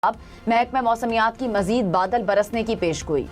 अब महकमा मौसमियात की मजीद बादल बरसने की पेशगोई।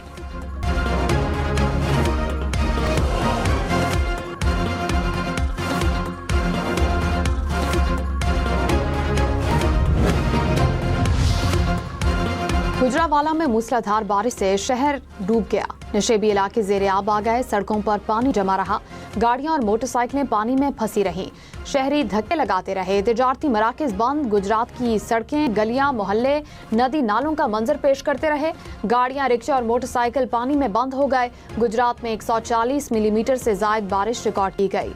गुजरावाला में मूसलाधार बारिश से शहर डूब गया। नशेबी इलाके ज़ेरे-आब आ गए। सड़कों पर पानी जमा रहा। गाड़ियां और मोटरसाइकिलें पानी में फंसी रहीं। शहरी धक्के लगाते रहे। तिजारती मराकज़ बंद। गुजरात की सड़कें, गलियां, मोहल्ले नदी नालों का मंजर पेश करते रहे। गाड़ियां, रिक्शा और मोटरसाइकिल पानी में बंद हो गए। गुजरात में 140 मिलीमीटर से ज़ायद बारिश रिकॉर्ड की गई।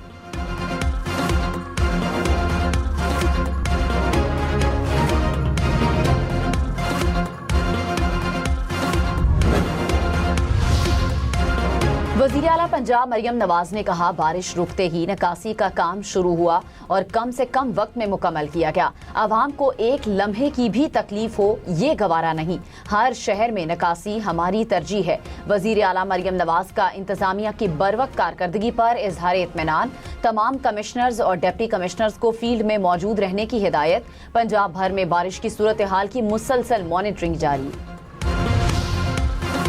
वज़ीर आला पंजाब मरियम नवाज ने कहा, बारिश रुकते ही निकासी का काम शुरू हुआ और कम से कम वक्त में मुकम्मल किया गया। आवाम को एक लम्हे की भी तकलीफ हो ये गवारा नहीं। हर शहर में निकासी हमारी तरजीह है। वज़ीर आला मरियम नवाज का इंतजामिया की बरवक्त कारकर्दगी पर इजहार इत्मीनान। तमाम कमिश्नर्स और डिप्टी कमिश्नर्स को फील्ड में मौजूद रहने की हिदायत। पंजाब भर में बारिश की सूरत हाल की मुसलसल मॉनिटरिंग जारी।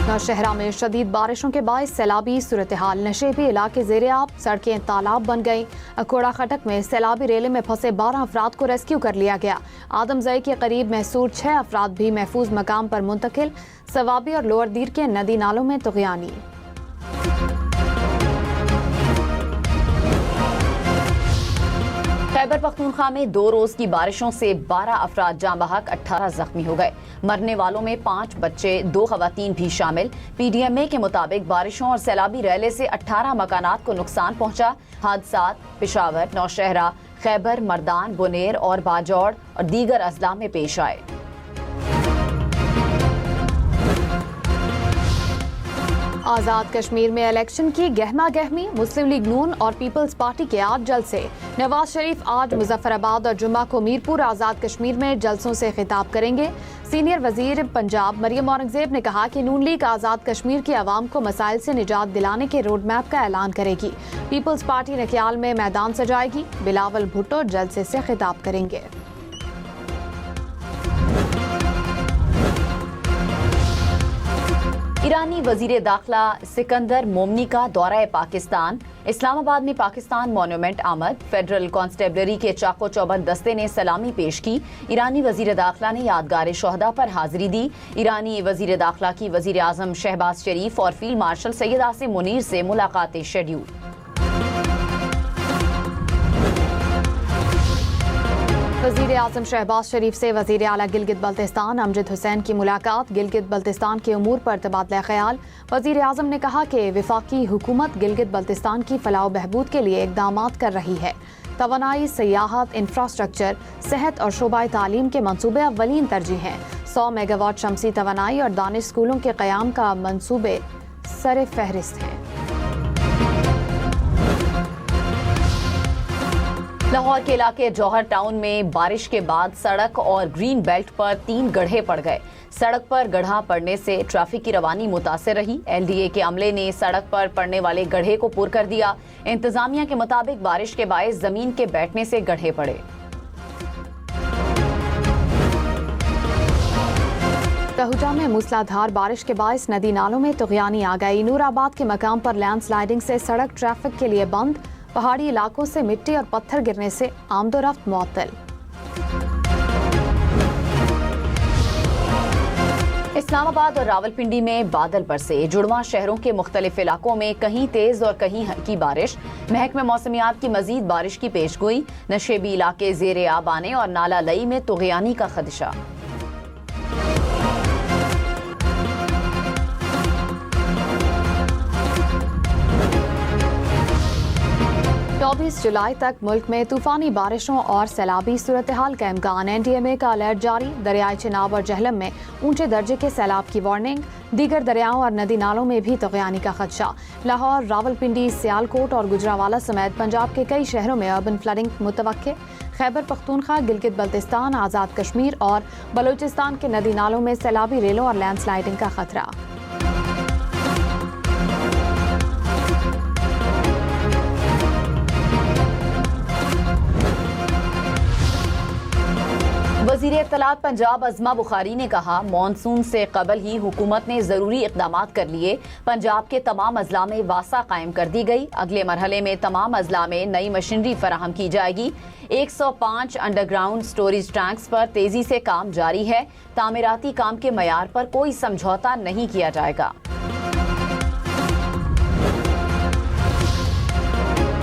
नौशहरा में शदीद बारिशों के बायस सैलाबी सूरत हाल। नशेबी इलाके ज़ेरे-आब, सड़कें तालाब बन गईं। अकोड़ा खटक में सैलाबी रेले में फंसे 12 अफराद को रेस्क्यू कर लिया गया। आदमजई के करीब महसूर 6 अफराद भी महफूज मकाम पर मुंतकिल। सवाबी और लोअर दीर के नदी नालों में तुग़यानी। खैबर पख्तूनख्वा में 2 रोज की बारिशों से 12 अफराद जाँ बहक, 18 जख्मी हो गए। मरने वालों में 5 बच्चे, 2 खवातीन भी शामिल। PDMA के मुताबिक बारिशों और सैलाबी रैले से 18 मकानात को नुकसान पहुंचा। हादसात पेशावर, नौशहरा, खैबर, मर्दान, बुनेर और बाजौड़ और दीगर अजला में पेश आए। आज़ाद कश्मीर में इलेक्शन की गहमा गहमी। मुस्लिम लीग नून और पीपल्स पार्टी के 8 जलसे। नवाज शरीफ आज मुजफ्फराबाद और जुम्मा को मीरपुर आज़ाद कश्मीर में जलसों से खिताब करेंगे। सीनियर वजीर पंजाब मरियम औरंगजेब ने कहा कि नून लीग आज़ाद कश्मीर की आवाम को मसाइल से निजात दिलाने के रोड मैप का ऐलान करेगी। पीपल्स पार्टी नकियाल में मैदान सजाएगी। बिलावल भुट्टो जलसे से खिताब करेंगे। ईरानी वजीर दाखिला सिकंदर मोमनी का दौरा पाकिस्तान। इस्लामाबाद में पाकिस्तान मॉन्यूमेंट आमद। फेडरल कांस्टेबलरी के चाको चौबंद दस्ते ने सलामी पेश की। ईरानी वजीर दाखिला ने यादगार शोहदा पर हाजिरी दी। ईरानी वजीर दाखिला की वजीर आजम शहबाज शरीफ और फील्ड मार्शल सैयद आसिम मुनीर से मुलाकातें शेड्यूल। वज़ीर आज़म शहबाज शरीफ से वज़ीर आला गिलगित बल्तिस्तान अमजद हुसैन की मुलाकात। गिलगित बल्तिस्तान के उमूर पर तबादला ख्याल। वज़ीर आज़म ने कहा कि वफाकी हुकूमत गिलगित बल्तिस्तान की फलाह बहबूद के लिए इक़दामात कर रही है। तवानाई, सयाहत, इंफ्रास्ट्रक्चर, सेहत और शोबा तालीम के मनसूबे अव्वलीन तरजीह हैं। 100 मेगावाट शमसी तवानाई और दानिश स्कूलों के क़याम का मनसूबे सर फहरिस्त हैं। लाहौर के इलाके जौहर टाउन में बारिश के बाद सड़क और ग्रीन बेल्ट पर 3 गड्ढे पड़ गए। सड़क पर गड्ढा पड़ने से ट्रैफिक की रवानी मुतासिर रही। LDA के अमले ने सड़क पर पड़ने वाले गड्ढे को पुर कर दिया। इंतजामिया के मुताबिक बारिश के बायस जमीन के बैठने से गड्ढे पड़े। तहुजा में मूसलाधार बारिश के बायस नदी नालों में तुग़यानी आ गई। नूराबाद के मकाम पर लैंडस्लाइडिंग से सड़क ट्रैफिक के लिए बंद। पहाड़ी इलाकों से मिट्टी और पत्थर गिरने से आमदोरफ्त मुअत्तल। इस्लामाबाद और रावलपिंडी में बादल बरसे। जुड़वा शहरों के मुख्तलिफ इलाकों में कहीं तेज और कहीं हल्की बारिश। महकमा मौसमियात की मजीद बारिश की पेशगोई। नशेबी इलाके ज़ेरे-आब आने और नाला लई में तुग़यानी का खदशा। 24 जुलाई तक मुल्क में तूफानी बारिशों और सैलाबी सूरत हाल का इम्कान। NDMA का अलर्ट जारी। दरियाए चिनाब और जहलम में ऊंचे दर्जे के सैलाब की वार्निंग। दीगर दरियाओं और नदी नालों में भी तुग़यानी का खदशा। लाहौर, रावलपिंडी, सियालकोट और गुजरावाला समेत पंजाब के कई शहरों में अर्बन फ्लडिंग मुतवक्के। खैबर पख्तूनख्वा, गिलगित बल्तिस्तान, आज़ाद कश्मीर और बलूचिस्तान के नदी नालों में सैलाबी रेलों और लैंडस्लाइडिंग का खतरा। वज़ीर इत्तलात पंजाब अज़मा बुखारी ने कहा, मॉनसून से कबल ही हुकूमत ने ज़रूरी इक़दामात कर लिए। पंजाब के तमाम अजला में वासा कायम कर दी गई। अगले मरहले में तमाम अजला में नई मशीनरी फराहम की जाएगी। 105 अंडरग्राउंड स्टोरेज टैंक्स पर तेजी से काम जारी है। तामीराती काम के मयार पर कोई समझौता नहीं किया जाएगा।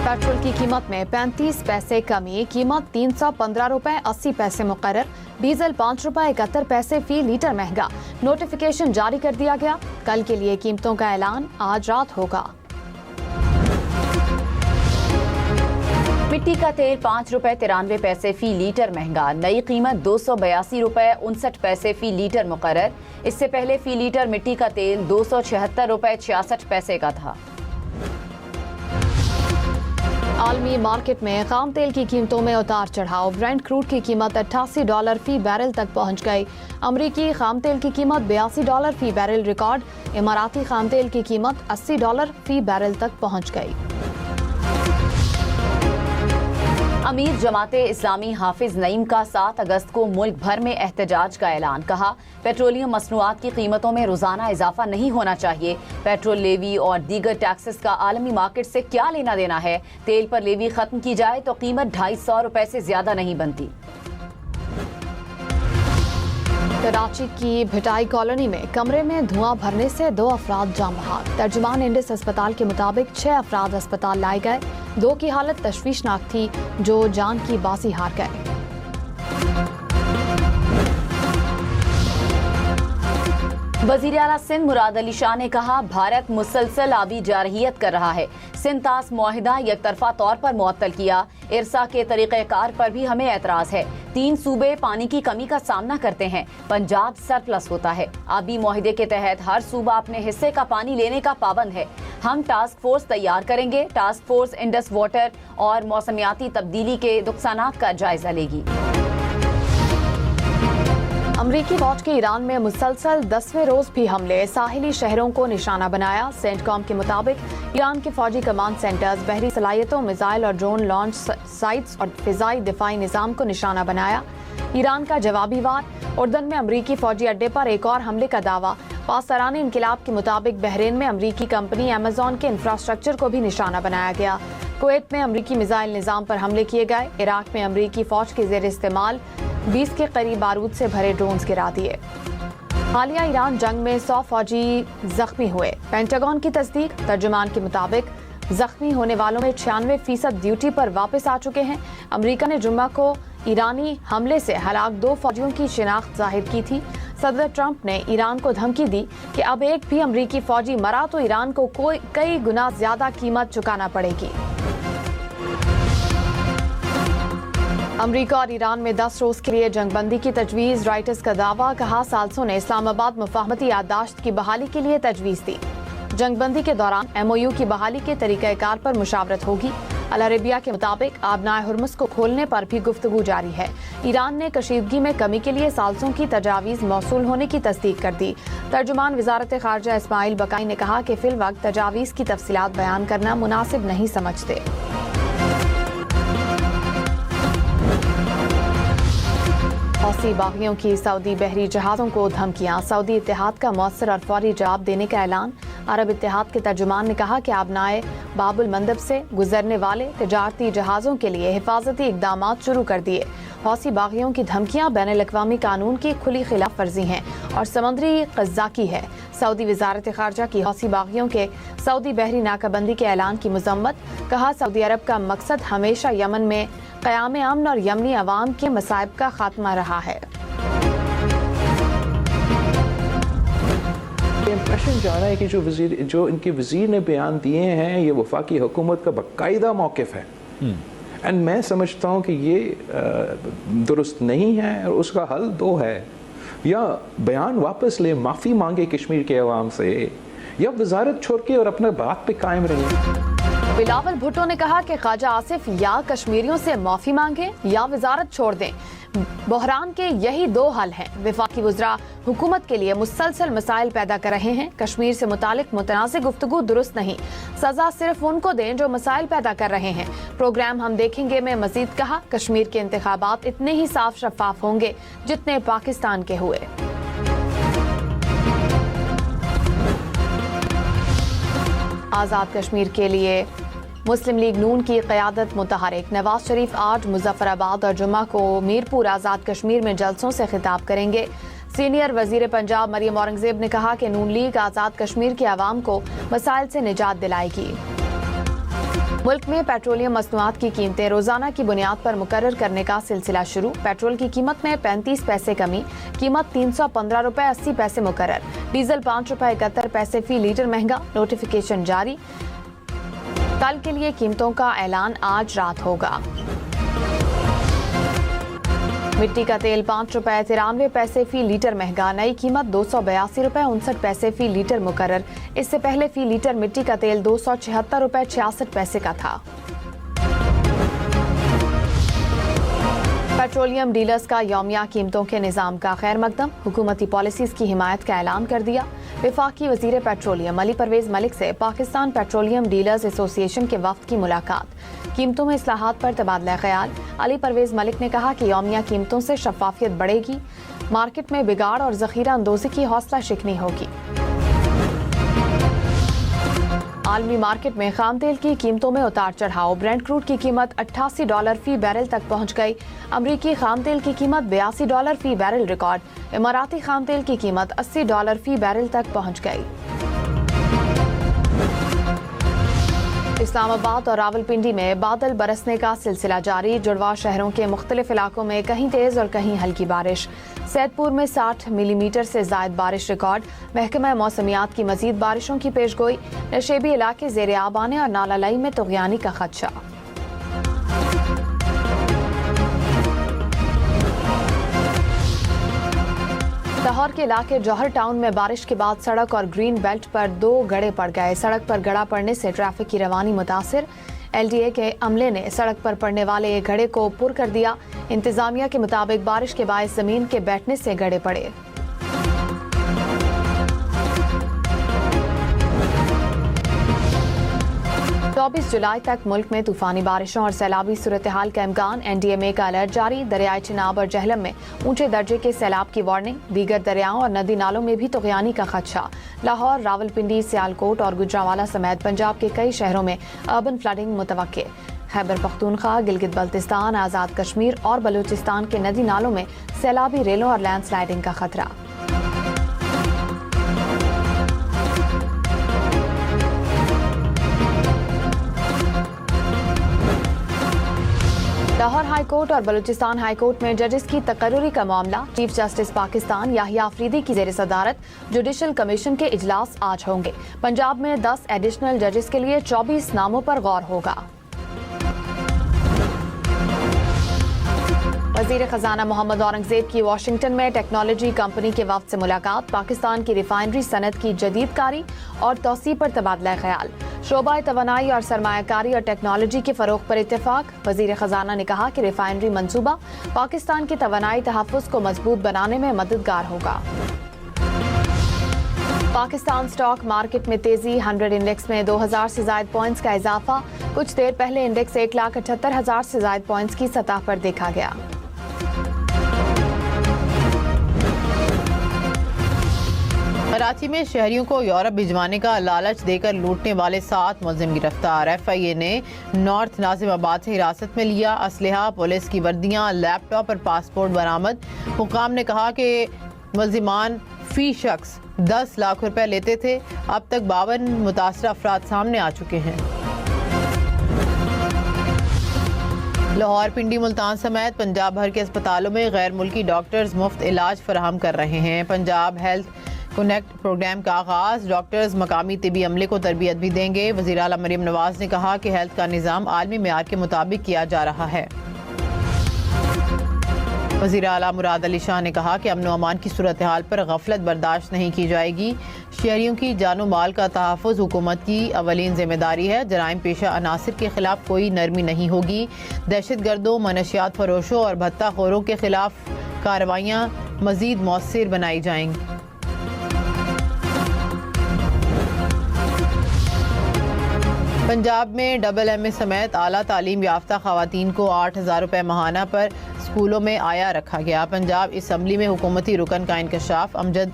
पेट्रोल की कीमत में 35 पैसे कमी, कीमत 315 रुपए 80 पैसे मुकर्रर। डीजल 5 रुपए 71 पैसे फी लीटर महंगा। नोटिफिकेशन जारी कर दिया गया। कल के लिए कीमतों का ऐलान आज रात होगा। मिट्टी का तेल 5 रुपए 93 पैसे फी लीटर महंगा। नई कीमत 282 रुपए 59 पैसे फी लीटर मुकर्रर। इससे पहले फी लीटर मिट्टी का तेल 276 रुपए 66 पैसे का था। आलमी मार्केट में खाम तेल की कीमतों में उतार चढ़ाव। ब्रेंट क्रूड की कीमत $88 फी बैरल तक पहुंच गई। अमरीकी खाम तेल की कीमत $82 फी बैरल रिकॉर्ड। इमाराती खाम तेल की कीमत $80 फी बैरल तक पहुंच गई। अमीर जमाते इस्लामी हाफिज नईम का 7 अगस्त को मुल्क भर में एहतजाज का ऐलान। कहा, पेट्रोलियम मसनूआत की कीमतों में रोजाना इजाफा नहीं होना चाहिए। पेट्रोल लेवी और दीगर टैक्सेस का आलमी मार्केट से क्या लेना देना है। तेल पर लेवी खत्म की जाए तो कीमत 250 रुपए से ज्यादा नहीं बनती। कराची की भिटाई कॉलोनी में कमरे में धुआं भरने से 2 अफराद जान बहाक। तर्जुमान इंडिस अस्पताल के मुताबिक 6 अफराद अस्पताल लाए गए। 2 की हालत तशवीशनाक थी जो जान की बाजी हार गए। वज़ीर आला सिंध मुराद अली शाह ने कहा, भारत मुसलसल आबी जारहियत कर रहा है। सिंध तास मुआहिदा यकतरफा तौर पर मुअत्तल किया। इरसा के तरीक़ेकार पर भी हमें एतराज़ है। 3 सूबे पानी की कमी का सामना करते हैं। पंजाब सरप्लस होता है। आबी मुआहिदे के तहत हर सूबा अपने हिस्से का पानी लेने का पाबंद है। हम टास्क फोर्स तैयार करेंगे। टास्क फोर्स इंडस वाटर और मौसमियाती तब्दीली के नुकसानात का जायजा लेगी। अमरीकी फौज के ईरान में मुसलसल 10वें रोज भी हमले। साहिली शहरों को निशाना बनाया। सेंटकॉम के मुताबिक ईरान के फौजी कमांड सेंटर्स, बहरी सलाहियतों, मिसाइल और ड्रोन लॉन्च साइट्स और फिजाई दिफाई निजाम को निशाना बनाया। ईरान का जवाबी वार। उर्दन में अमरीकी फौजी अड्डे पर एक और हमले का दावा। पासरान इनकिलाब के मुताबिक बहरीन में अमरीकी कंपनी अमेजॉन के इंफ्रास्ट्रक्चर को भी निशाना बनाया गया। कुवैत में अमरीकी मिसाइल निजाम पर हमले किए गए। इराक में अमरीकी फौज के जेर इस्तेमाल 20 के करीब बारूद से भरे ड्रोन्स गिरा दिए। हालिया ईरान जंग में 100 फौजी जख्मी हुए। पेंटागन की तस्दीक। तर्जुमान के मुताबिक जख्मी होने वालों में 96% ड्यूटी पर वापस आ चुके हैं। अमेरिका ने जुम्मा को ईरानी हमले से हलाक 2 फौजियों की शिनाख्त जाहिर की थी। सदर ट्रंप ने ईरान को धमकी दी कि अब एक भी अमरीकी फौजी मरा तो ईरान को कई गुना ज्यादा कीमत चुकाना पड़ेगी। अमरीका और ईरान में 10 रोज के लिए जंगबंदी की तजवीज़। राइटर्स का दावा। कहा, साल्सों ने इस्लामाबाद मुफाहमती याददाश्त की बहाली के लिए तजवीज़ दी। जंगबंदी के दौरान MOU की बहाली के तरीक़ाकार पर मुशावरत होगी। अल अरेबिया के मुताबिक आबनाए हुर्मुज़ को खोलने पर भी गुफ्तगू जारी है। ईरान ने कशीदगी में कमी के लिए साल्सों की तजावीज़ मौसूल होने की तस्दीक कर दी। तर्जुमान वज़ारत ख़ारजा इस्माइल बकाई ने कहा कि फ़िलवक्त तजावीज़ की तफसीलात बयान करना मुनासिब नहीं समझते। हौसी बागियों की सऊदी बहरी जहाज़ों को धमकियां। सऊदी इत्तेहाद का मौसर और फौरी जवाब देने का ऐलान। अरब इत्तेहाद के तर्जुमान ने कहा कि आबनाए बाबुल मंदब से गुजरने वाले तजारती जहाज़ों के लिए हिफाजती इकदाम शुरू कर दिए। हौसी बागियों की धमकियां बैनुल-अक़वामी कानून की खुली खिलाफ वर्जी हैं और समुद्री क़ज़्ज़ाकी है। सऊदी वज़ारत ख़ारजा की हौसी बागियों के सऊदी बहरी नाकाबंदी के ऐलान की मज़म्मत। कहा, सऊदी अरब का मकसद हमेशा यमन में क़याम अमन और यमनी अवाम के मसाइब का खात्मा रहा है। इम्प्रेशन जा रहा है कि जो इनके वज़ीर ने बयान दिए हैं ये वफाकी हुकूमत का बाकायदा मौक़िफ़ है। एंड मैं समझता हूँ कि ये दुरुस्त नहीं है और उसका हल 2 है। या बयान वापस ले, माफ़ी मांगे कश्मीर के अवाम से, या वजारत छोड़ के और अपना बात पे कायम रहे। बिलावल भुट्टो ने कहा कि ख्वाजा आसिफ या कश्मीरियों से माफी मांगे या वजारत छोड़ दें। बहरान के यही दो हल हैं। वफाकी वज़रा हुकूमत के लिए मुसलसल मसाइल पैदा कर रहे हैं। कश्मीर से मुतालिक मुतनाज़ गुफ्तगू दुरुस्त नहीं, सजा सिर्फ उनको दें जो मसाइल पैदा कर रहे हैं। प्रोग्राम हम देखेंगे में मजीद कहा, कश्मीर के इंतखाबात इतने ही साफ शफाफ होंगे जितने पाकिस्तान के हुए। आज़ाद कश्मीर के लिए मुस्लिम लीग नून की क़यादत मुतहरिक। नवाज शरीफ आज मुजफ्फराबाद और जुम्मा को मीरपुर आज़ाद कश्मीर में जलसों से खिताब करेंगे। सीनियर वजीर पंजाब मरियम औरंगजेब ने कहा कि नून लीग आज़ाद कश्मीर के अवाम को मसाइल से निजात दिलाएगी। मुल्क में पेट्रोलियम मसनूआत की कीमतें रोजाना की बुनियाद पर मुकर्रर करने का सिलसिला शुरू। पेट्रोल की कीमत में 35 पैसे कमी, कीमत 315 रुपए 80 पैसे मुकर्रर। डीजल 5 रुपए 71 पैसे फी लीटर महंगा, नोटिफिकेशन जारी। कल के लिए कीमतों का ऐलान आज रात होगा। मिट्टी का तेल 5 रुपए 93 पैसे फी लीटर महंगा, नई कीमत 282 रुपए 59 पैसे फी लीटर मुकर्रर। इससे पहले फी लीटर मिट्टी का तेल 276 रुपए 66 पैसे का था। पेट्रोलियम डीलर्स का यौमिया कीमतों के निज़ाम का खैर मकदम, हुकूमती पॉलिसीज की हिमायत का ऐलान कर दिया। वफाकी वजीर पेट्रोलियम अली परवेज मलिक से पाकिस्तान पेट्रोलियम डीलर्स एसोसिएशन के वफ्द की मुलाकात। कीमतों में इस्लाहात पर तबादला ख्याल। अली परवेज मलिक ने कहा कि यौमिया कीमतों से शफाफियत बढ़ेगी, मार्केट में बिगाड़ और जखीरा अंदोजी की हौसला शिकनी होगी। आलमी मार्केट में खाम तेल की कीमतों में उतार चढ़ाव। ब्रेंट क्रूड की कीमत $88 फी बैरल तक पहुंच गई। अमरीकी खाम तेल की कीमत $82 फी बैरल रिकॉर्ड। इमाराती खाम तेल की कीमत $80 फी बैरल तक पहुंच गई। इस्लामाबाद और रावलपिंडी में बादल बरसने का सिलसिला जारी। जुड़वा शहरों के मुख्तलिफ इलाकों में कहीं तेज और कहीं हल्की बारिश। सैदपुर में 60 मिलीमीटर से ज्यादा बारिश रिकॉर्ड। महकमा मौसमियात की मजीद बारिशों की पेशगोई। नशेबी इलाके जेर आब आने और नाला लाई में तुगयानी का खदशा। लाहौर के इलाके जौहर टाउन में बारिश के बाद सड़क और ग्रीन बेल्ट पर 2 गड़े पड़ गए। सड़क पर गड़ा पड़ने से ट्रैफिक की रवानी मुतासिर। LDA के अमले ने सड़क पर पड़ने वाले एक गड़े को पुर कर दिया। इंतजामिया के मुताबिक बारिश के बायस जमीन के बैठने से गड़े पड़े। 24 जुलाई तक मुल्क में तूफानी बारिशों और सैलाबी सूरत हाल का इम्कान। NDMA का अलर्ट जारी। दरियाई चिनाब और जहलम में ऊंचे दर्जे के सैलाब की वार्निंग। दीगर दरियाओं और नदी नालों में भी तुगयानी का खदशा। लाहौर, रावलपिंडी, सियालकोट और गुजरांवाला समेत पंजाब के कई शहरों में अर्बन फ्लडिंग मुतवक्के। खैबर पख्तूनख्वा, गिलगित बल्तिस्तान, आज़ाद कश्मीर और बलूचिस्तान के नदी नालों में सैलाबी रेलों और लैंडस्लाइडिंग का खतरा। लाहौर हाई कोर्ट और बलूचिस्तान हाई कोर्ट में जजेस की तकर्रुरी का मामला। चीफ जस्टिस पाकिस्तान याहिया अफरीदी की जेर सदारत जुडिशल कमीशन के इजलास आज होंगे। पंजाब में 10 एडिशनल जजेस के लिए 24 नामों पर गौर होगा। वजीर खजाना मोहम्मद औरंगजेब की वाशिंगटन में टेक्नोलॉजी कंपनी के वफ्द से मुलाकात। पाकिस्तान की रिफाइनरी सनत की जदीदकारी और तौसी पर तबादला ख्याल। शोबा तवानाई और सरमायाकारी और टेक्नोलॉजी के फरोग पर इत्तेफाक। वजीर खजाना ने कहा कि रिफाइनरी मंसूबा पाकिस्तान के तवानाई तहफ़्फ़ुज़ को मजबूत बनाने में मददगार होगा। पाकिस्तान स्टॉक मार्केट में तेजी। 100 इंडेक्स में 2000 से ज्यादा पॉइंट्स का इजाफा। कुछ देर पहले इंडेक्स 1,78,000 से ज्यादा पॉइंट्स की सतह पर देखा गया। कराची में शहरियों को यूरोप भिजवाने का लालच देकर लूटने वाले 7 मुलजिम गिरफ्तार। FIA ने नॉर्थ नाजिमाबाद से हिरासत में लिया असलहा, पुलिस की वर्दियां, लैपटॉप और पासपोर्ट बरामद। हुकाम ने कहा कि मुलजिमान फी शख्स 10 लाख रुपए लेते थे। अब तक 52 मुतासरा अफराद सामने आ चुके हैं। लाहौर, पिंडी, मुल्तान समेत पंजाब भर के अस्पतालों में गैर मुल्की डॉक्टर्स मुफ्त इलाज फराहम कर रहे हैं। पंजाब हेल्थ कनेक्ट प्रोग्राम का आगाज। डॉक्टर्स मकामी तिबी अमले को तरबियत भी देंगे। वज़ीर आला मरियम नवाज ने कहा कि हेल्थ का निज़ाम आलमी मेयार के मुताबिक किया जा रहा है। वज़ीर आला मुराद अली शाह ने कहा कि अमन व अमान की सूरत हाल पर गफलत बर्दाश्त नहीं की जाएगी। शहरियों की जानो माल का तहफ़्फ़ुज़ हुकूमत की अवलीन जिम्मेदारी है। जराइम पेशा अनासिर के खिलाफ कोई नरमी नहीं होगी। दहशत गर्दों, मनशियात फरोशों और भत्ताखोरों के खिलाफ कार्रवाइयाँ मज़ीद मौसर बनाई जाएंगी। पंजाब में AA समेत आला तालीम याफ्ता ख़वातीन को 8,000 रुपये माहाना पर स्कूलों में आया रखा गया। पंजाब असम्बली में हुकूमती रुकन का इंकशाफ अमजद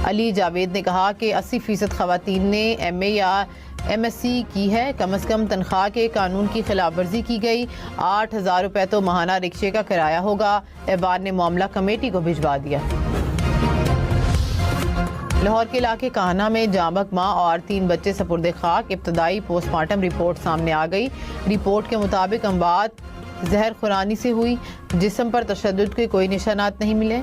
अली जावेद ने कहा कि 80% ख़वातीन ने MA या MSc की है। कम से कम तनख्वाह के कानून की खिलाफ वर्जी की गई। 8,000 रुपये तो माहाना रिक्शे का किराया होगा। ऐवान ने मामला कमेटी को भिजवा दिया। लाहौर के इलाके काहना में जांबक माँ और 3 बच्चे सपुर्दे खाक। इब्तदाई पोस्टमार्टम रिपोर्ट सामने आ गई। रिपोर्ट के मुताबिक अमवात जहर खुरानी से हुई। जिस्म पर तशद्दुद के कोई निशानात नहीं मिले।